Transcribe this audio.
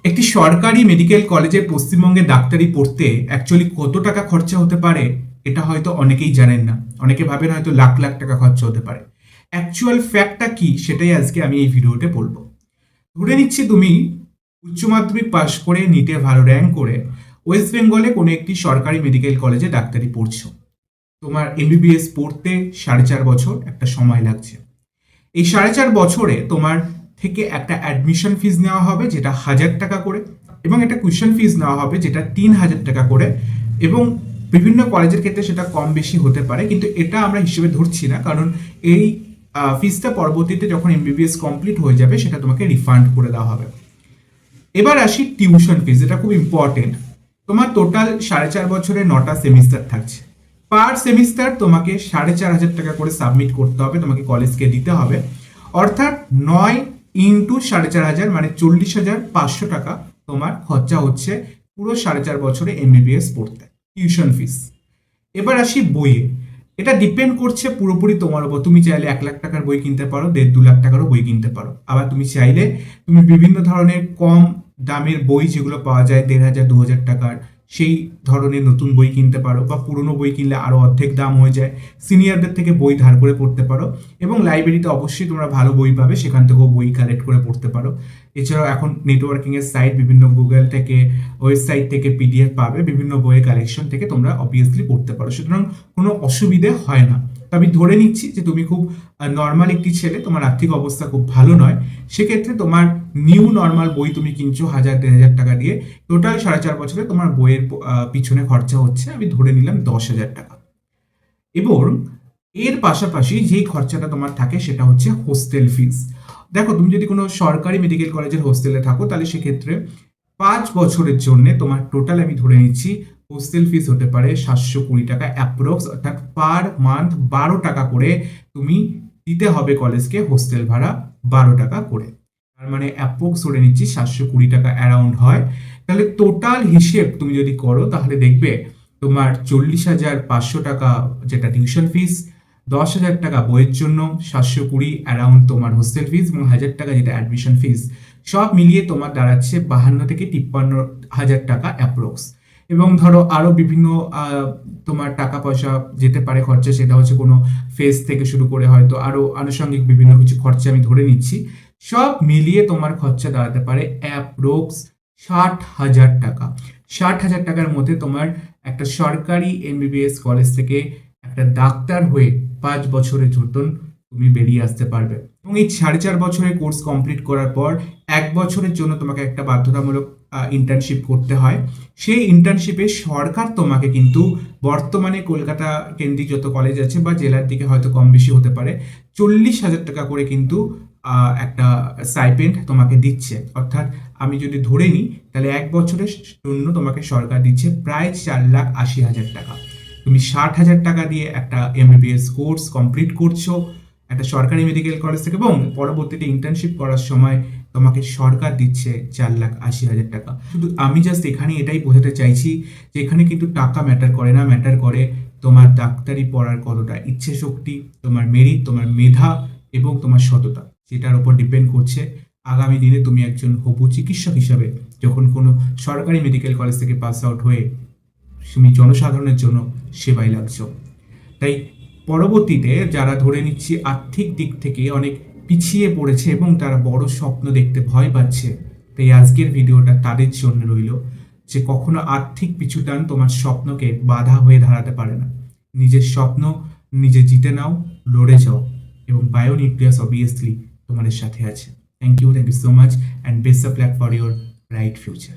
একটি সরকারি মেডিকেল কলেজে পশ্চিমবঙ্গে ডাক্তারি পড়তে অ্যাকচুয়ালি কত টাকা খরচা হতে পারে এটা হয়তো অনেকেই জানেন না। অনেকে ভাবেন হয়তো লাখ লাখ টাকা খরচা হতে পারে। অ্যাকচুয়াল ফ্যাক্টটা কি সেটাই আজকে আমি এই ভিডিওতে বলবো। ধরে নিচ্ছি তুমি উচ্চ মাধ্যমিক পাশ করে নিটে ভালো র্যাঙ্ক করে ওয়েস্ট বেঙ্গলে কোনো একটি সরকারি মেডিকেল কলেজে ডাক্তারি পড়ছো। তোমার এমবিবিএস পড়তে 4.5 বছর একটা সময় লাগছে। এই 4.5 বছরে তোমার থেকে একটা অ্যাডমিশন ফিজ নেওয়া হবে যেটা 1,000 টাকা করে, এবং একটা টিউশন ফিজ নেওয়া হবে যেটা 3,000 টাকা করে। এবং বিভিন্ন কলেজের ক্ষেত্রে সেটা কম বেশি হতে পারে, কিন্তু এটা আমরা হিসেবে ধরছি না, কারণ এই ফিজটা পরবর্তীতে যখন এমবিবিএস কমপ্লিট হয়ে যাবে সেটা তোমাকে রিফান্ড করে দেওয়া হবে। এবার আসি টিউশন ফিজ, এটা খুব ইম্পর্টেন্ট। তোমার টোটাল 4.5 বছরে 9টা সেমিস্টার থাকছে। পার সেমিস্টার তোমাকে 4,500 টাকা করে সাবমিট করতে হবে, তোমাকে কলেজকে দিতে হবে। অর্থাৎ 9 × 4,500 মানে 40,500 টাকা তোমার খরচা হচ্ছে পুরো 4.5 বছরে এমবিবিএস পড়তে, টিউশন ফিস। এবার আসি বইয়ে। এটা ডিপেন্ড করছে পুরোপুরি তোমার উপর। তুমি চাইলে 1,00,000 টাকার বই কিনতে পারো, 1.5-2 লাখ টাকারও বই কিনতে পারো। আবার তুমি চাইলে তুমি বিভিন্ন ধরনের কম দামের বই যেগুলো পাওয়া যায় 1,500-2,000 টাকার, সেই ধরনের নতুন বই কিনতে পারো, বা পুরনো বই কিনলে আরও অর্ধেক দাম হয়ে যায়। সিনিয়রদের থেকে বই ধার করে পড়তে পারো, এবং লাইব্রেরিতে অবশ্যই তোমরা ভালো বই পাবে, সেখান থেকেও বই কালেক্ট করে পড়তে পারো। এছাড়াও এখন নেটওয়ার্কিংয়ের সাইট, বিভিন্ন গুগল থেকে, ওয়েবসাইট থেকে পিডিএফ পাবে, বিভিন্ন বইয়ের কালেকশন থেকে তোমরা অবভিয়াসলি পড়তে পারো। সুতরাং কোনো অসুবিধে হয় না। তো আমি ধরে নিচ্ছি যে তুমি খুব নর্মাল একটি ছেলে, তোমার আর্থিক অবস্থা খুব ভালো নয়। সেক্ষেত্রে তোমার নিউ নর্মাল বই তুমি কিনছো 1,000-1,500 টাকা দিয়ে। টোটাল 4.5 বছরে তোমার বইয়ের পিছনে খরচা হচ্ছে আমি ধরে নিলাম 10,000 টাকা। এবং এর পাশাপাশি যেই খরচাটা তোমার থাকে সেটা হচ্ছে হোস্টেল ফিস। দেখো, তুমি যদি কোনো সরকারি মেডিকেল কলেজের হোস্টেলে থাকো তাহলে সেক্ষেত্রে 5 বছরের জন্য তোমার টোটাল আমি ধরে নিচ্ছি হোস্টেল ফিস হতে পারে 720 টাকা অ্যাপ্রক্স, অর্থাৎ পার মান্থ 12 টাকা করে তুমি দিতে হবে কলেজকে হোস্টেল ভাড়া, 12 টাকা করে। তার মানে অ্যাপ্রক্স ধরে নিচ্ছি 720 টাকা অ্যারাউন্ড হয়। তাহলে টোটাল হিসেব তুমি যদি করো তাহলে দেখবে তোমার 40,500 টাকা যেটা টিউশন ফিস, 10,000 টাকা বইয়ের জন্য, 720 অ্যারাউন্ড তোমার হোস্টেল ফিস, এবং 1,000 টাকা যেটা অ্যাডমিশন ফিস, সব মিলিয়ে তোমার দাঁড়াচ্ছে 52 থেকে 53,000 টাকা অ্যাপ্রক্স। এবং ধরো আরও বিভিন্ন তোমার টাকা পয়সা যেতে পারে খরচা, সেটা হচ্ছে কোনো ফেস থেকে শুরু করে হয়তো আরও আনুষঙ্গিক বিভিন্ন কিছু খরচা আমি ধরে নিচ্ছি। সব মিলিয়ে তোমার খরচা দাঁড়াতে পারে অ্যাপ্রক্স 60,000 টাকা। 60,000 টাকার মধ্যে তোমার একটা সরকারি এমবিবিএস কলেজ থেকে একটা ডাক্তার হয়ে 5 বছরের মতন তুমি বেরিয়ে আসতে পারবে। এবং এই 4.5 বছরের কোর্স কমপ্লিট করার পর 1 বছরের জন্য তোমাকে একটা বাধ্যতামূলক ইন্টার্নশিপ করতে হয়। সেই ইন্টার্নশিপে সরকার তোমাকে কিন্তু বর্তমানে কলকাতা কেন্দ্রিক যত কলেজ আছে বা জেলার দিকে হয়তো কম বেশি হতে পারে, 40,000 টাকা করে কিন্তু একটা স্টাইপেন্ড তোমাকে দিচ্ছে। অর্থাৎ আমি যদি ধরে নিই তাহলে 1 বছরের জন্য তোমাকে সরকার দিচ্ছে প্রায় 4,80,000 টাকা। তুমি 60,000 টাকা দিয়ে একটা এমবিবিএস কোর্স কমপ্লিট করছো একটা সরকারি মেডিকেল কলেজ থেকে, এবং পরবর্তীতে ইন্টার্নশিপ করার সময় তোমাকে সরকার দিচ্ছে 4,80,000 টাকা। শুধু আমি জাস্ট এখানে এটাই বোঝাতে চাইছি যে এখানে কিন্তু টাকা ম্যাটার করে না, ম্যাটার করে তোমার ডাক্তারি পড়ার কতটা ইচ্ছে শক্তি, তোমার মেরিট, তোমার মেধা এবং তোমার সততা, সেটার উপর ডিপেন্ড করছে আগামী দিনে তুমি একজন হবু চিকিৎসক হিসাবে যখন কোনো সরকারি মেডিকেল কলেজ থেকে পাস আউট হয়ে তুমি জনসাধারণের জন্য সেবায় লাগছো। তাই পরবর্তীতে যারা ধরে নিচ্ছি আর্থিক দিক থেকে অনেক পিছিয়ে পড়েছে এবং তারা বড় স্বপ্ন দেখতে ভয় পাচ্ছে, তাই আজকের ভিডিওটা তাদের জন্য রইল যে কখনো আর্থিক পিছুটান তোমার স্বপ্নকে বাধা হয়ে দাঁড়াতে পারে না। নিজের স্বপ্ন নিজে জিতে নাও, লড়ে যাও, এবং বায়োনিউক্লিয়াস অবভিয়াসলি তোমাদের সাথে আছে। Thank you so much, and best of luck for your bright future.